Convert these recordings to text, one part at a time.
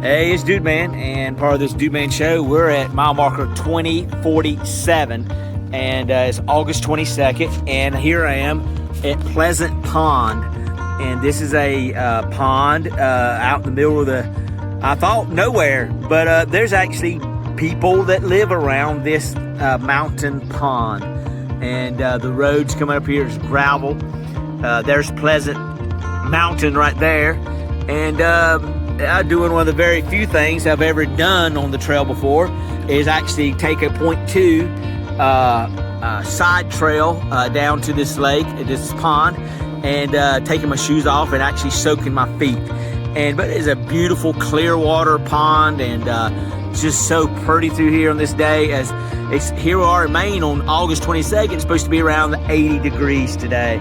Hey, it's DudeMan, and part of this DudeMan show, we're at mile marker 2047, and it's August 22nd, and here I am at Pleasant Pond, and this is a pond out in the middle of I thought nowhere, but there's actually people that live around this mountain pond, and the roads coming up here is gravel. There's Pleasant Mountain right there, and I'm doing one of the very few things I've ever done on the trail before is actually take a 0.2 side trail down to this lake, this pond, and taking my shoes off and actually soaking my feet. But it's a beautiful clear water pond, and just so pretty through here on this day. As here we are in Maine on August 22nd. It's supposed to be around 80 degrees today,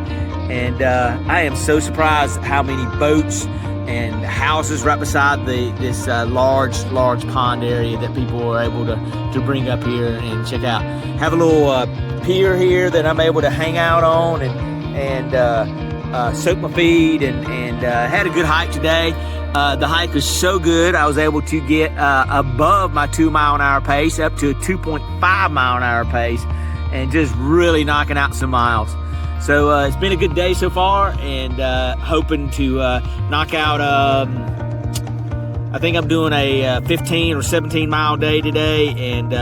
and I am so surprised how many boats and houses right beside this large pond area that people are able to bring up here and check out. Have a little pier here that I'm able to hang out on and soak my feet, and had a good hike today. The hike was so good, I was able to get above my 2 mile an hour pace up to a 2.5 mile an hour pace, and just really knocking out some miles. So it's been a good day so far, and hoping to knock out, I think I'm doing a 15 or 17 mile day today, and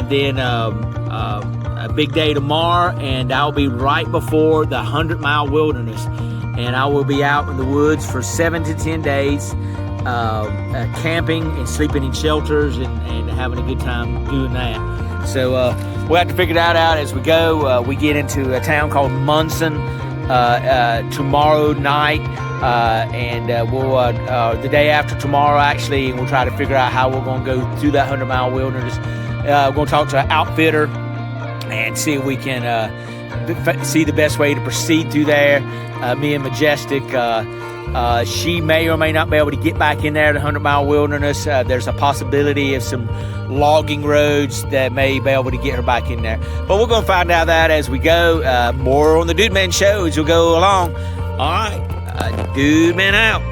then a big day tomorrow, and I'll be right before the 100-mile wilderness, and I will be out in the woods for 7 to 10 days, camping and sleeping in shelters and having a good time doing that. So we'll have to figure that out as we go. We get into a town called Munson tomorrow night, and we'll the day after tomorrow actually, and we'll try to figure out how we're going to go through that 100-mile wilderness. We're going to talk to an outfitter and see if we can see the best way to proceed through there. Me and Majestic, she may or may not be able to get back in there, the 100-mile wilderness. There's a possibility of some logging roads that may be able to get her back in there. But we're going to find out that as we go. More on the DudeMan show as we'll go along. All right, DudeMan out.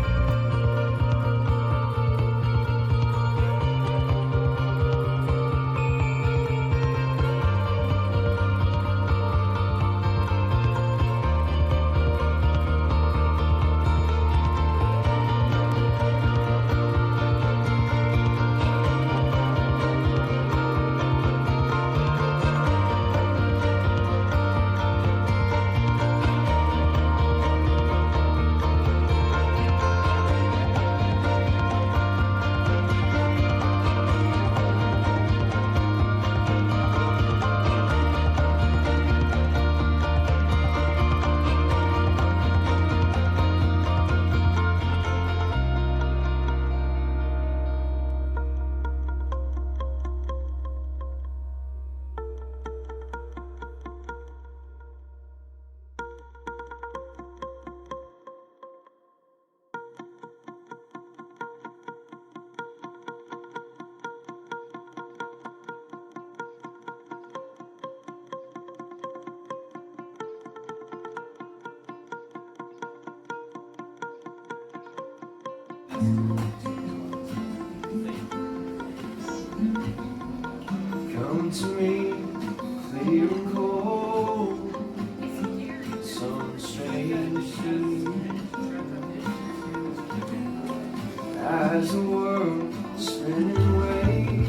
Come to me, clear and cold, some strange sea, as the world spinning away.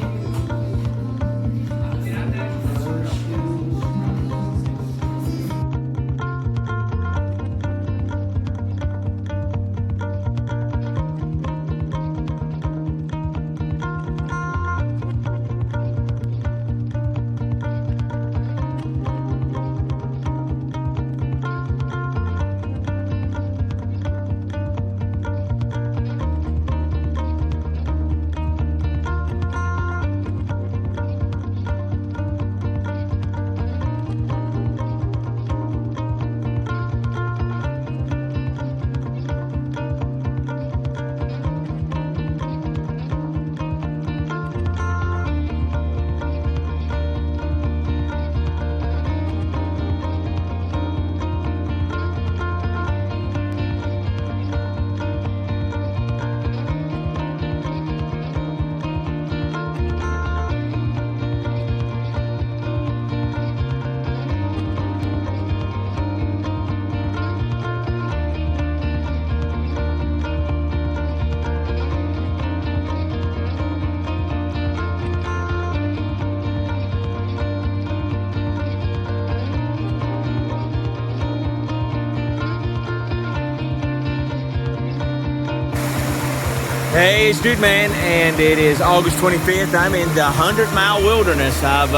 Hey, it's DudeMan, and it is August 25th. I'm in the 100-mile wilderness. I've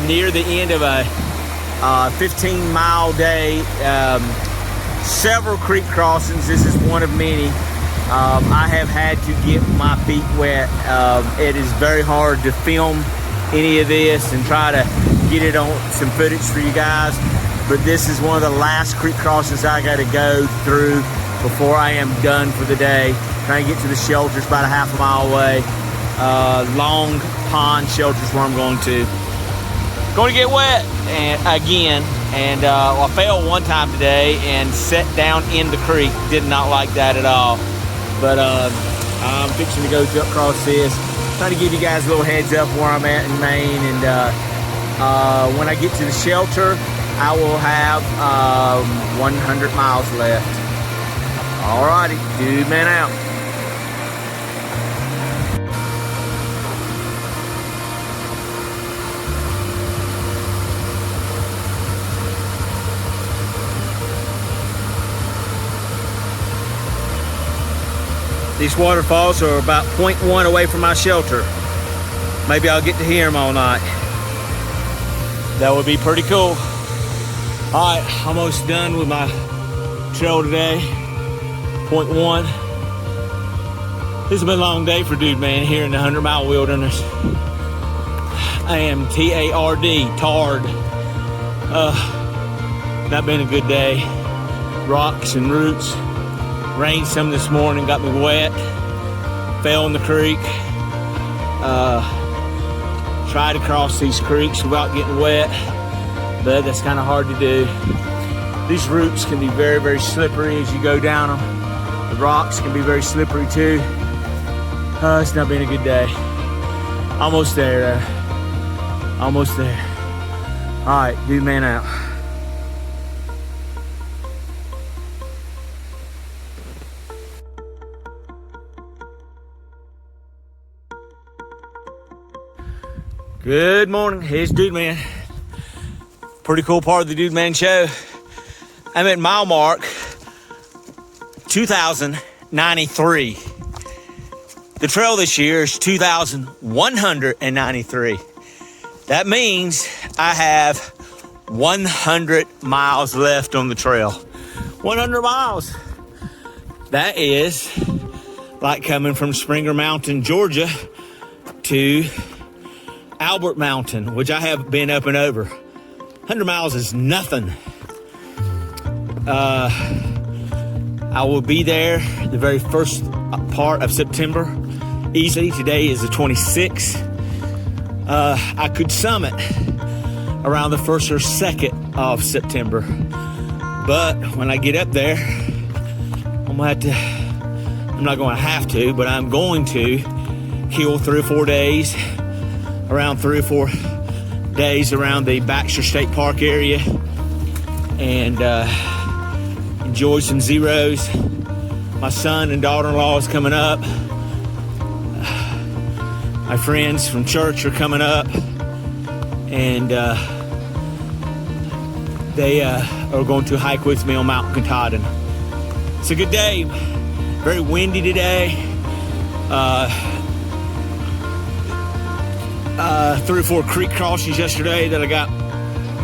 near the end of a 15-mile day. Several creek crossings. This is one of many. I have had to get my feet wet. It is very hard to film any of this and try to get it on some footage for you guys. But this is one of the last creek crossings I got to go through before I am done for the day. Trying to get to the shelters about a half a mile away. Long pond shelters where I'm going to. Going to get wet again. And I fell one time today and sat down in the creek. Did not like that at all. But I'm fixing to go across this. Trying to give you guys a little heads up where I'm at in Maine. And when I get to the shelter, I will have 100 miles left. Alrighty, DudeMan out. These waterfalls are about 0.1 away from my shelter. Maybe I'll get to hear them all night. That would be pretty cool. All right, almost done with my trail today. 0.1. This has been a long day for DudeMan here in the 100-mile wilderness. I am T-A-R-D, tarred. Not been a good day. Rocks and roots. Rained some this morning, got me wet. Fell in the creek. Tried to cross these creeks without getting wet, but that's kind of hard to do. These roots can be very, very slippery as you go down them. The rocks can be very slippery too. It's not been a good day. Almost there though. Almost there. All right, DudeMan out. Good morning, here's DudeMan. Pretty cool part of the DudeMan show. I'm at mile mark 2,093. The trail this year is 2,193. That means I have 100 miles left on the trail. 100 miles. That is like coming from Springer Mountain, Georgia to Albert Mountain, which I have been up and over. 100 miles is nothing. I will be there the very first part of September. Easily. Today is the 26th. I could summit around the 1st or 2nd of September. But when I get up there, I'm not going to have to, but I'm going to kill 3 or 4 days, around 3 or 4 days around the Baxter State Park area, and enjoy some zeros. My son and daughter-in-law is coming up. My friends from church are coming up, and they are going to hike with me on Mount Katahdin. It's a good day. Very windy today. 3 or 4 creek crossings yesterday that I got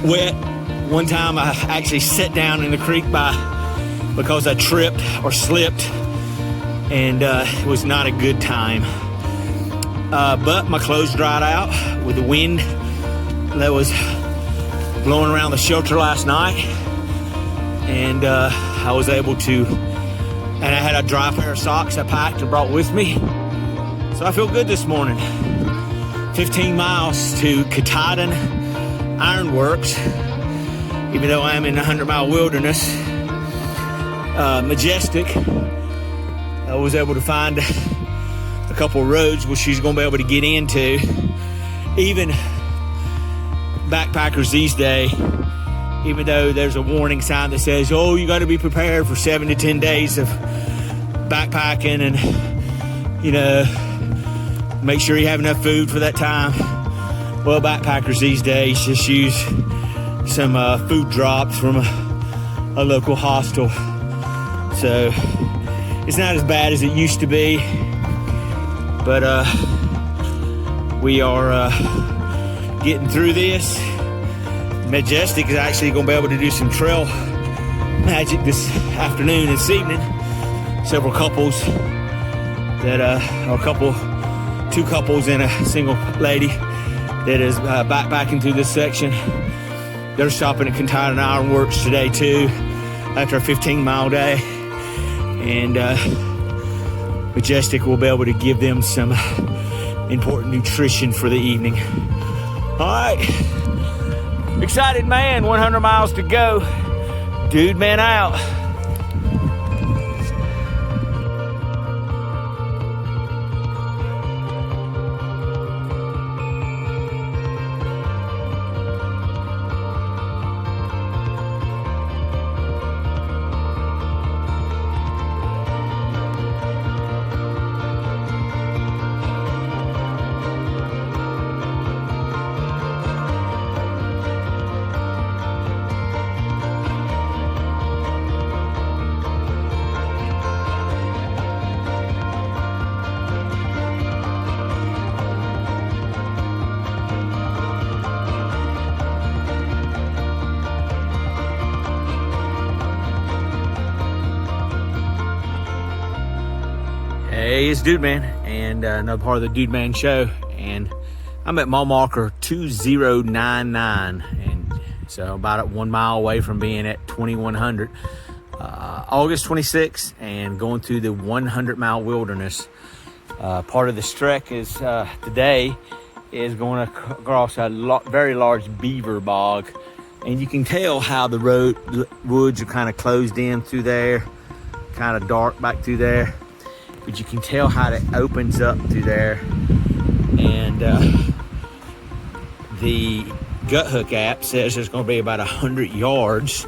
wet. One time I actually sat down in the creek because I tripped or slipped, and it was not a good time. But my clothes dried out with the wind that was blowing around the shelter last night, and I was able to, and I had a dry pair of socks I packed and brought with me, so I feel good this morning. 15 miles to Katahdin Ironworks, even though I am in the 100-mile wilderness. Majestic. I was able to find a couple of roads where she's going to be able to get into. Even backpackers these days, even though there's a warning sign that says, oh, you got to be prepared for 7 to 10 days of backpacking, and, you know, make sure you have enough food for that time. Well, backpackers these days just use some food drops from a local hostel. So it's not as bad as it used to be. But we are getting through this. Majestic is actually going to be able to do some trail magic this afternoon, this evening. Several couples that two couples and a single lady that is backpacking through this section. They're stopping at Kintyre and Ironworks today too, after a 15-mile day. And Majestic will be able to give them some important nutrition for the evening. All right, excited man, 100 miles to go. DudeMan out. Hey, it's DudeMan, and another part of the DudeMan show, and I'm at mile marker 2099, and so about 1 mile away from being at 2100. August 26th, and going through the 100-mile wilderness. Part of the trek is today is going to cross a very large beaver bog, and you can tell how the woods are kind of closed in through there, kind of dark back through there. But you can tell how it opens up through there. And the Gut Hook app says there's going to be about 100 yards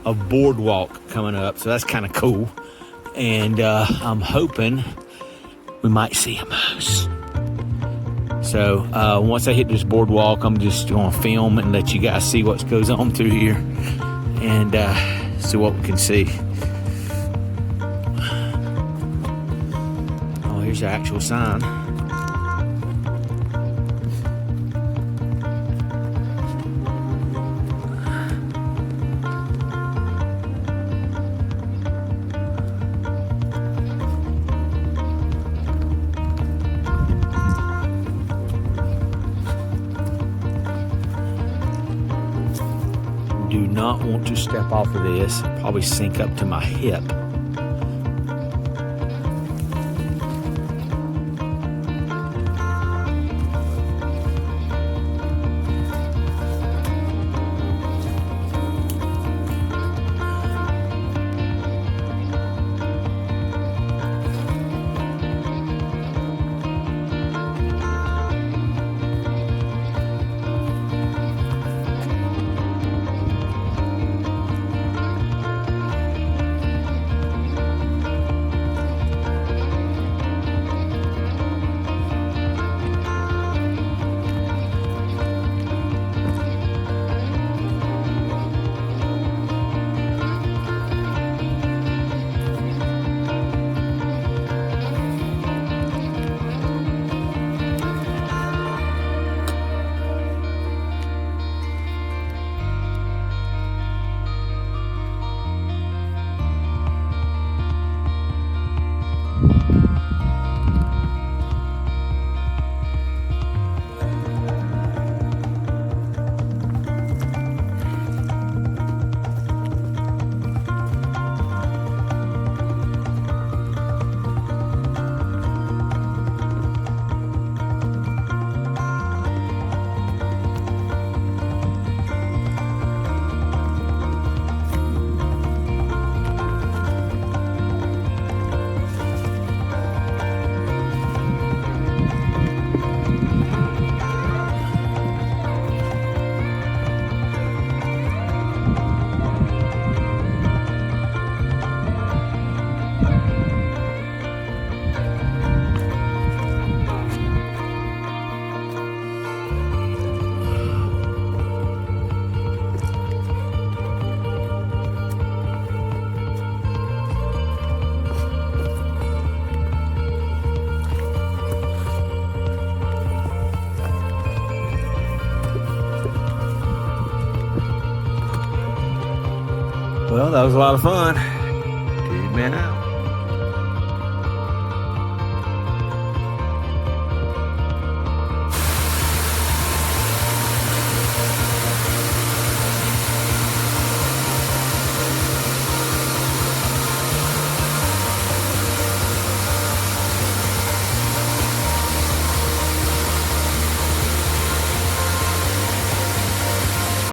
of boardwalk coming up. So that's kind of cool. And I'm hoping we might see a moose. So once I hit this boardwalk, I'm just going to film and let you guys see what goes on through here. And see what we can see. Here's the actual sign. Do not want to step off of this. Probably sink up to my hip. Well, that was a lot of fun. DudeMan out.